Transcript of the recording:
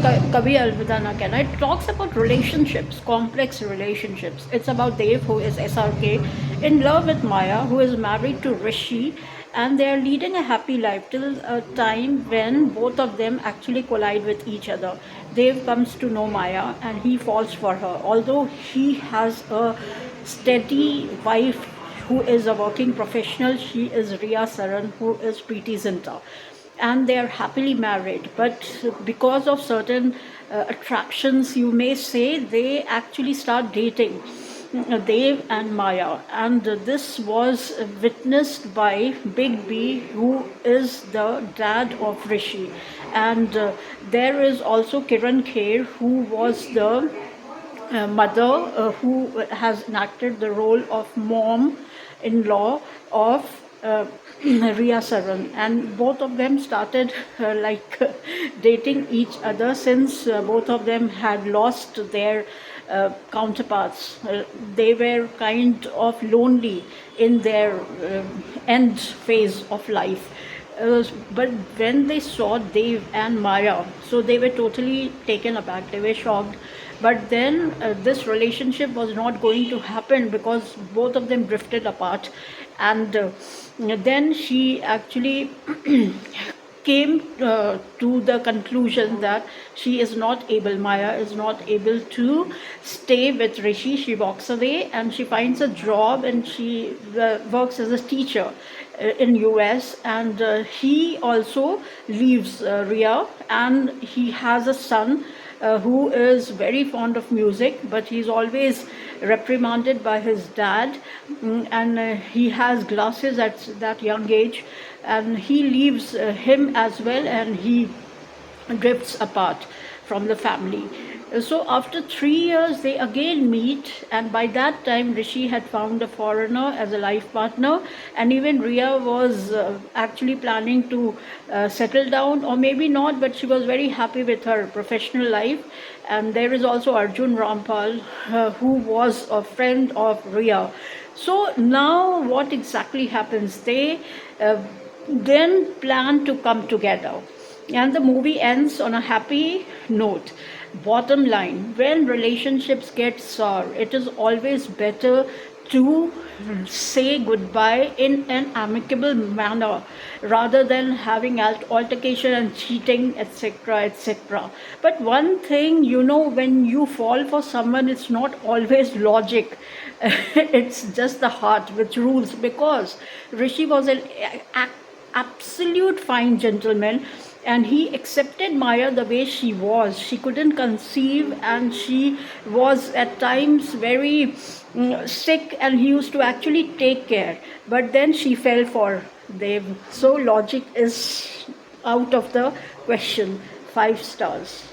Kabhi Alvida Na Kehna. It talks about relationships, complex relationships. It's about Dev, who is SRK, in love with Maya, who is married to Rishi, and they are leading a happy life till a time when both of them actually collide with each other. Dev comes to know Maya and he falls for her. Although he has a steady wife who is a working professional, she is Ria Saran, who is Preeti Zinta, and they are happily married. But because of certain attractions, you may say, they actually start dating, Dev and Maya, and this was witnessed by Big B, who is the dad of Rishi, and there is also Kiran Kher, who was the mother, who has enacted the role of mom-in-law of Ria Saran, and both of them started dating each other since both of them had lost their counterparts. They were kind of lonely in their end phase of life. But when they saw Dev and Maya, so they were totally taken aback. They were shocked. But then this relationship was not going to happen because both of them drifted apart. And then she actually came to the conclusion that she is not able, Maya is not able to stay with Rishi. She walks away and she finds a job, and she works as a teacher in US, and he also leaves Ria, and he has a son who is very fond of music, but he's always reprimanded by his dad, and he has glasses at that young age, and he leaves him as well, and he drifts apart from the family. So after 3 years, they again meet, and by that time, Rishi had found a foreigner as a life partner, and even Ria was actually planning to settle down, or maybe not, but she was very happy with her professional life. And there is also Arjun Rampal, who was a friend of Ria. So now, what exactly happens? They then plan to come together, and the movie ends on a happy note. Bottom line, when relationships get sour, it is always better to say goodbye in an amicable manner rather than having altercation and cheating, etc., etc. But one thing, when you fall for someone, it's not always logic. It's just the heart which rules, because Rishi was an absolute fine gentleman, and he accepted Maya the way she was. She couldn't conceive, and she was at times very sick, and he used to actually take care. But then she fell for Dev. So logic is out of the question. 5 stars.